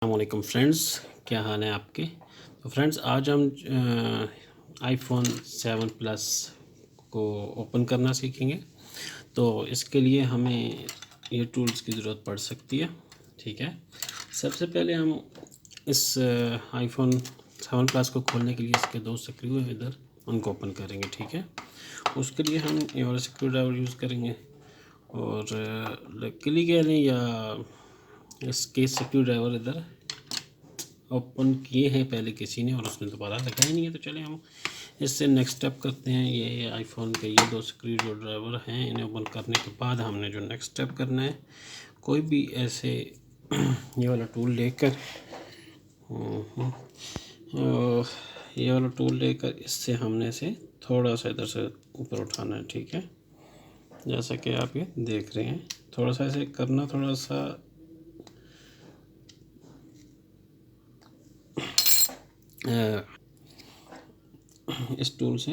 अस्सलामुअलैकुम फ्रेंड्स, क्या हाल है आपके। तो फ्रेंड्स आज हम आईफोन 7 प्लस को ओपन करना सीखेंगे। तो इसके लिए हमें ये टूल्स की ज़रूरत पड़ सकती है। ठीक है, सबसे पहले हम इस आईफोन 7 प्लस को खोलने के लिए इसके दो स्क्रू हैं इधर, उनको ओपन करेंगे। ठीक है, उसके लिए हम ये वाला स्क्रू ड्राइवर यूज़ करेंगे और लकीली कह लें या इसके स्क्रू ड्राइवर इधर ओपन किए हैं पहले किसी ने और उसने दोबारा लगा ही नहीं है। तो चले हम इससे नेक्स्ट स्टेप करते हैं। ये आईफोन के ये दो स्क्रू जो ड्राइवर हैं, इन्हें ओपन करने के बाद हमने जो नेक्स्ट स्टेप करना है, कोई भी ऐसे ये वाला टूल लेकर ये वाला टूल लेकर इससे हमने इसे थोड़ा सा इधर से ऊपर उठाना है। ठीक है, जैसा कि आप ये देख रहे हैं, थोड़ा सा ऐसे करना, थोड़ा सा इस टूल से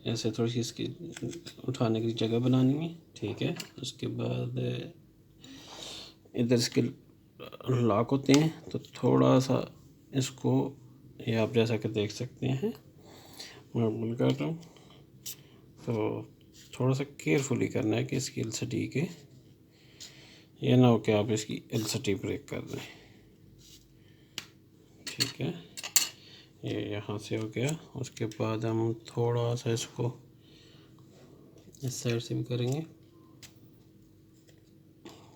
ऐसे थोड़ी सी इसकी उठाने की जगह बनानी है। ठीक है, उसके बाद इधर इसके लॉक होते हैं, तो थोड़ा सा इसको ये आप जैसा कि देख सकते हैं मैं बंद कर रहा हूँ। तो थोड़ा सा केयरफुली करना है कि इसकी एलसीडी के ये ना हो कि आप इसकी एलसीडी ब्रेक कर दें। ठीक है, ये यहाँ से हो गया। उसके बाद हम थोड़ा सा इसको इस साइड से भी करेंगे।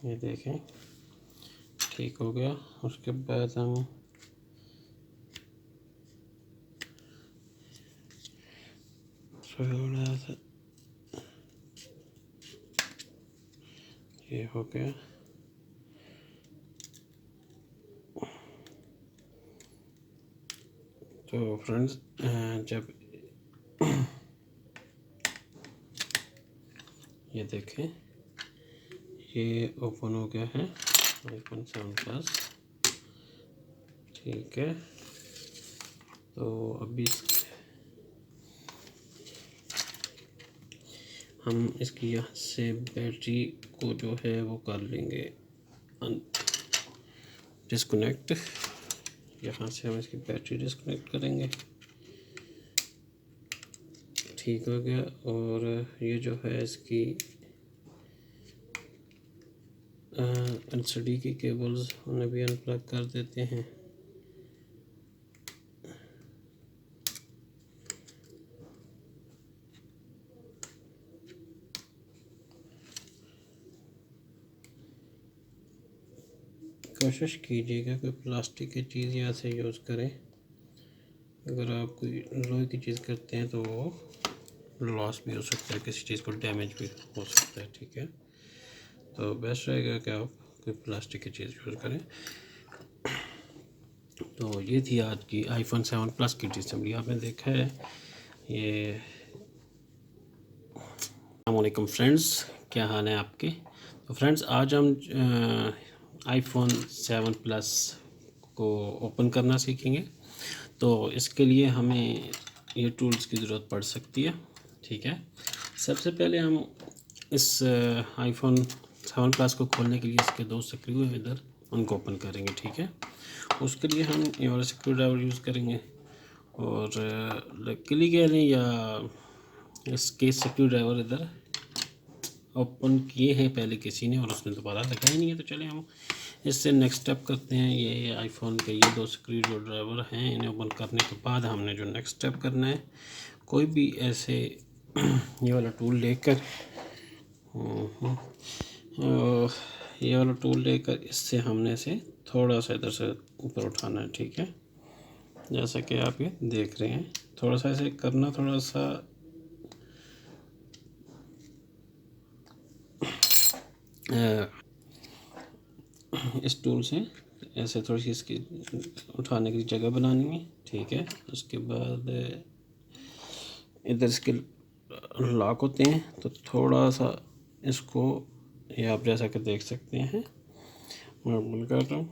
ये देखें, ठीक हो गया। उसके बाद हम थोड़ा सा, ये हो गया। तो फ्रेंड्स जब ये देखें, ये ओपन हो गया है आईफोन 7 प्लस। ठीक है, तो अभी हम इसकी यहाँ से बैटरी को जो है वो कर लेंगे डिस्कनेक्ट। यहाँ से हम इसकी बैटरी डिस्कनेक्ट करेंगे। ठीक हो गया। और ये जो है इसकी एलसीडी की केबल्स उन्हें भी अनप्लग कर देते हैं। कोशिश कीजिएगा कोई प्लास्टिक की चीज़ यहाँ से यूज़ करें। अगर आप कोई लोहे की चीज़ करते हैं तो वो लॉस भी हो सकता है, किसी चीज़ को डैमेज भी हो सकता है। ठीक है, तो बेस्ट रहेगा कि आप कोई प्लास्टिक की चीज़ यूज़ करें। तो ये थी आज की आईफोन 7 प्लस की असेंबली। आपने देखा है ये। अस्सलामुअलैकुम फ्रेंड्स, क्या हाल है आपके। तो फ्रेंड्स आज हम आईफोन 7 प्लस को ओपन करना सीखेंगे। तो इसके लिए हमें ये टूल्स की ज़रूरत पड़ सकती है। ठीक है, सबसे पहले हम इस आईफोन 7 प्लस को खोलने के लिए इसके दो स्क्रू हैं इधर, उनको ओपन करेंगे। ठीक है, उसके लिए हम ये वाला स्क्रू ड्राइवर यूज़ करेंगे और लकीली कह लें या इसके स्क्रू ड्राइवर इधर ओपन किए हैं पहले किसी ने और उसने दोबारा लगा ही नहीं है। तो चले हम इससे नेक्स्ट स्टेप करते हैं। ये आईफोन के ये दो स्क्रू जो ड्राइवर हैं, इन्हें ओपन करने के बाद हमने जो नेक्स्ट स्टेप करना है, कोई भी ऐसे ये वाला टूल लेकर ये वाला टूल लेकर इससे हमने इसे थोड़ा सा इधर से ऊपर उठाना है। ठीक है, जैसा कि आप ये देख रहे हैं, थोड़ा सा ऐसे करना, थोड़ा सा इस टूल से ऐसे थोड़ी सी इसकी उठाने की जगह बनानी है। ठीक है, उसके बाद इधर इसके लॉक होते हैं, तो थोड़ा सा इसको ये आप जैसा कि देख सकते हैं मैं बंद कर रहा हूँ।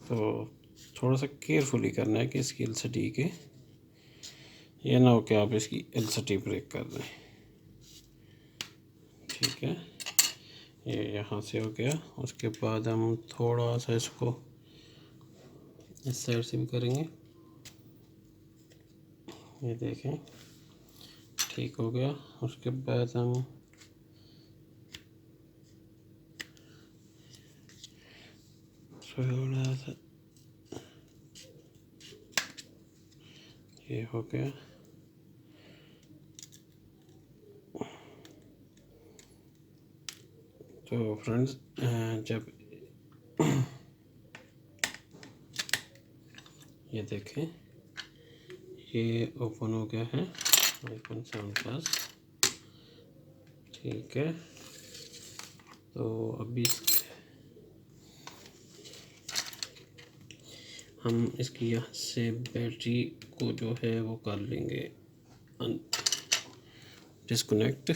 तो थोड़ा सा केयरफुली करना है कि इसकी एलसीडी के ये ना हो कि आप इसकी एलसीडी ब्रेक कर दें। ठीक है, ये यहाँ से हो गया। उसके बाद हम थोड़ा सा इसको इस साइड से भी करेंगे। ये देखें ठीक हो गया। उसके बाद हम थोड़ा सा, ये हो गया। तो फ्रेंड्स जब ये देखें ये ओपन हो गया है iPhone 7 प्लस। ठीक है, तो अभी हम इसकी यहाँ से बैटरी को जो है वो कर लेंगे डिस्कनेक्ट।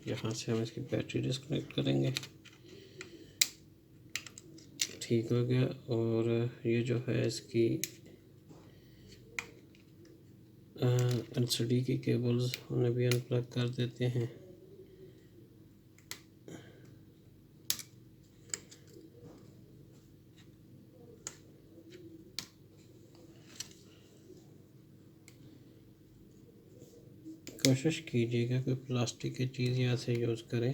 यहाँ से हम इसकी बैटरी डिस्कनेक्ट करेंगे। ठीक हो गया। और ये जो है इसकी LCD की केबल्स उन्हें भी अनप्लग कर देते हैं। कोशिश कीजिएगा कोई प्लास्टिक की चीज़ यहाँ से यूज़ करें।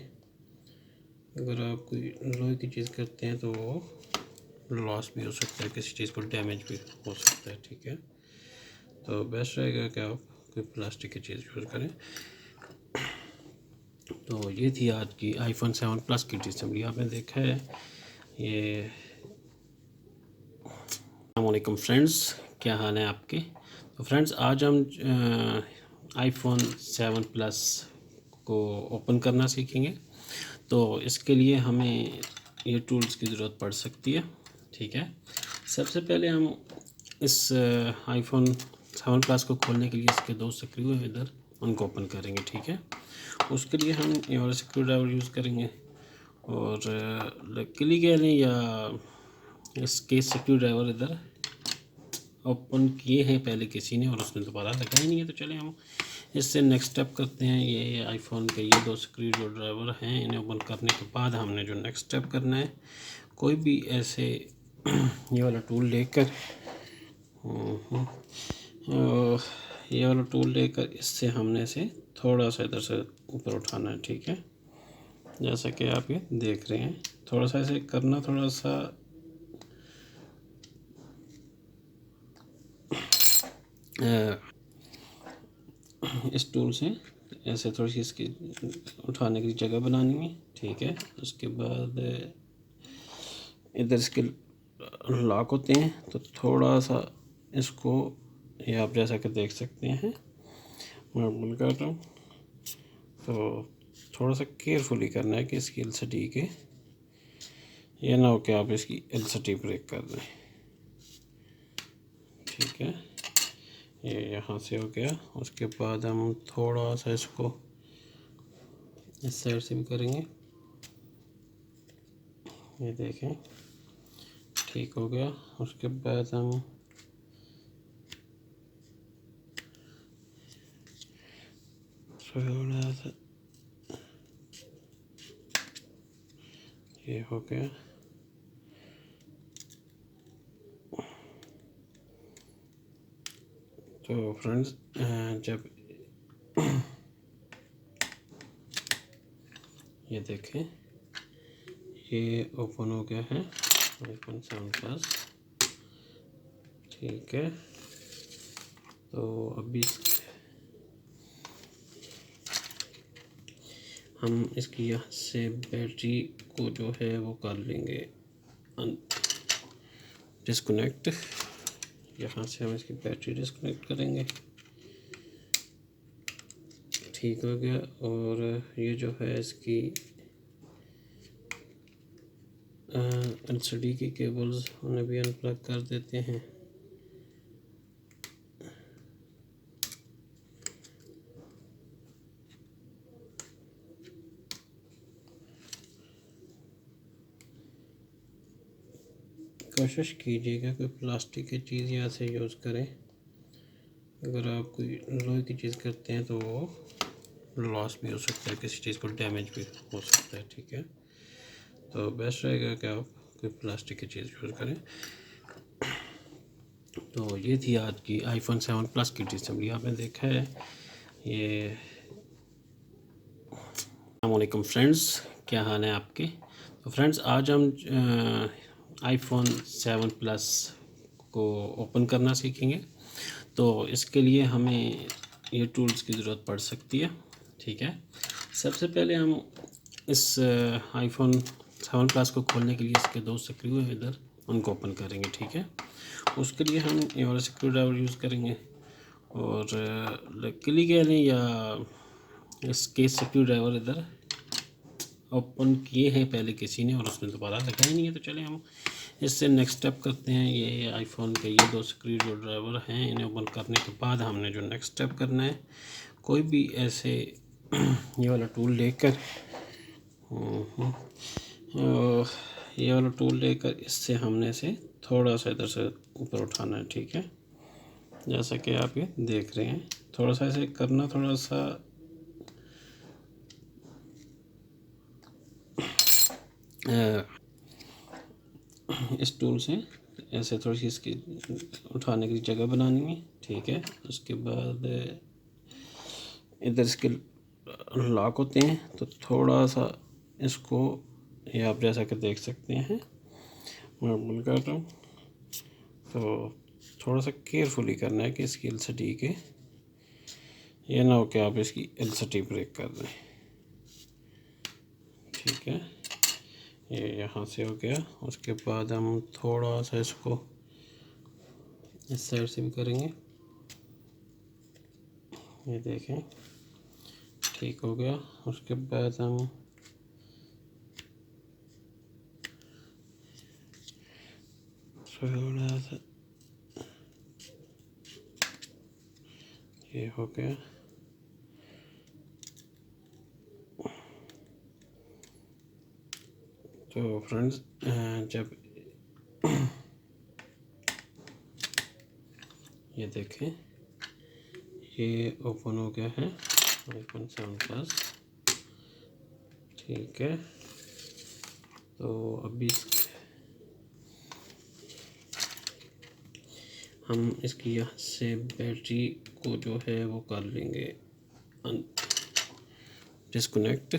अगर आप कोई लोहे की चीज़ करते हैं तो वो लॉस भी हो सकता है, किसी चीज़ को डैमेज भी हो सकता है। ठीक है, तो बेस्ट रहेगा कि आप कोई प्लास्टिक की चीज़ यूज़ करें। तो ये थी आज की iPhone 7 प्लस की असेंबली। आपने देखा है ये। अस्सलामुअलैकुम फ्रेंड्स, क्या हाल है आपके। तो फ्रेंड्स आज हम iPhone 7 प्लस को ओपन करना सीखेंगे। तो इसके लिए हमें ये टूल्स की ज़रूरत पड़ सकती है। ठीक है, सबसे पहले हम इस iPhone 7 प्लस को खोलने के लिए इसके दो स्क्रू हैं इधर, उनको ओपन करेंगे। ठीक है, उसके लिए हम ये वाला स्क्रू ड्राइवर यूज़ करेंगे। और लकीली कह लें या इसके स्क्रू ड्राइवर इधर ओपन किए हैं पहले किसी ने और उसने दोबारा लगाया ही नहीं है। तो चले हम इससे नेक्स्ट स्टेप करते हैं। ये आईफोन के ये दो स्क्रू जो ड्राइवर हैं इन्हें ओपन करने के बाद हमने जो नेक्स्ट स्टेप करना है, कोई भी ऐसे ये वाला टूल लेकर ये वाला टूल लेकर इससे हमने इसे थोड़ा सा इधर से ऊपर उठाना है। ठीक है, जैसा कि आप ये देख रहे हैं, थोड़ा सा ऐसे करना, थोड़ा सा इस टूल से ऐसे थोड़ी सी इसकी उठाने की जगह बनानी है। ठीक है, उसके बाद इधर इसके लॉक होते हैं, तो थोड़ा सा इसको ये आप जैसा कि देख सकते हैं मैं भूल कर रहा हूँ। तो थोड़ा सा केयरफुली करना है कि इसकी LCD के ये ना हो कि आप इसकी LCD ब्रेक कर दें। ठीक है, ये यहाँ से हो गया। उसके बाद हम थोड़ा सा इसको इस साइड से भी करेंगे। ये देखें ठीक हो गया। उसके बाद हम थोड़ा सा, ये हो गया। तो फ्रेंड्स जब ये देखें ये ओपन हो गया है iPhone 7 प्लस। ठीक है, तो अभी हम इसकी यहाँ से बैटरी को जो है वो कर लेंगे डिस्कनेक्ट। यहाँ से हम इसकी बैटरी डिस्कनेक्ट करेंगे। ठीक हो गया। और ये जो है इसकी LCD की केबल्स उन्हें भी अनप्लग कर देते हैं। कोशिश कीजिएगा कोई प्लास्टिक की चीज़ यहाँ से यूज़ करें। अगर आप कोई लोहे की चीज़ करते हैं तो वो लॉस भी हो सकता है, किसी चीज़ को डैमेज भी हो सकता है। ठीक है, तो बेस्ट रहेगा कि आप कोई प्लास्टिक की चीज़ यूज़ करें। तो ये थी आज की आईफोन 7 प्लस की डिसम्बली। आपने देखा है ये। अस्सलामुअलैकुम फ्रेंड्स, क्या हाल है आपके। तो फ्रेंड्स आज हम आईफोन 7 प्लस को ओपन करना सीखेंगे। तो इसके लिए हमें ये टूल्स की ज़रूरत पड़ सकती है। ठीक है, सबसे पहले हम इस आईफोन 7 प्लस को खोलने के लिए इसके दो स्क्रू हैं इधर, उनको ओपन करेंगे। ठीक है, उसके लिए हम ये वाला स्क्रू ड्राइवर यूज़ करेंगे और लकीली कह लें या इसके स्क्रू ड्राइवर इधर ओपन किए हैं पहले किसी ने और उसने दोबारा लगा ही नहीं है। तो चले हम इससे नेक्स्ट स्टेप करते हैं। ये आईफोन के ये दो स्क्रू जो ड्राइवर हैं, इन्हें ओपन करने के बाद हमने जो नेक्स्ट स्टेप करना है, कोई भी ऐसे ये वाला टूल लेकर ये वाला टूल लेकर इससे हमने इसे थोड़ा सा इधर से ऊपर उठाना है। ठीक है, जैसा कि आप ये देख रहे हैं, थोड़ा सा ऐसे करना, थोड़ा सा इस टूल से ऐसे थोड़ी सी इसकी उठाने की जगह बनानी है। ठीक है, उसके बाद इधर इसके लॉक होते हैं, तो थोड़ा सा इसको ये आप जैसा कि देख सकते हैं मैं बंद कर रहा हूँ। तो थोड़ा सा केयरफुली करना है कि इसकी एलसीडी के ये ना हो कि आप इसकी एलसीडी ब्रेक कर दें। ठीक है, ये यहाँ से हो गया। उसके बाद हम थोड़ा सा इसको इस साइड से भी करेंगे। ये देखें, ठीक हो गया। उसके बाद हम थोड़ा सा, ये हो गया। तो फ्रेंड्स जब ये देखें, ये ओपन हो गया है आईफोन 7 प्लस। ठीक है, तो अभी हम इसकी यहाँ से बैटरी को जो है वो कर लेंगे डिस्कनेक्ट।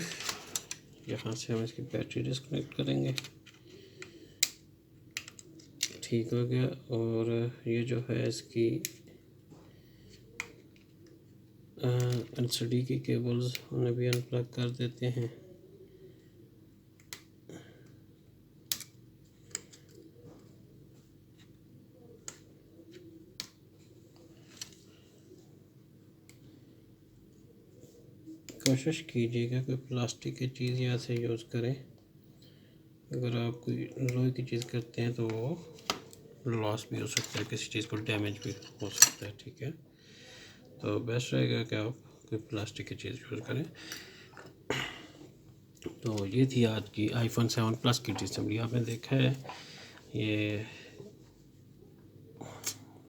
यहाँ से हम इसकी बैटरी डिस्कनेक्ट करेंगे। ठीक हो गया। और ये जो है इसकी एलसीडी की केबल्स उन्हें भी अनप्लग कर देते हैं। कोशिश कीजिएगा कोई प्लास्टिक की चीज़ यहाँ से यूज़ करें। अगर आप कोई लोहे की चीज़ करते हैं तो वो लॉस भी हो सकता है, किसी चीज़ को डैमेज भी हो सकता है। ठीक है, तो बेस्ट रहेगा कि आप कोई प्लास्टिक की चीज़ यूज़ करें। तो ये थी आज की आईफोन 7 प्लस की डिसम्बली। आपने देखा है ये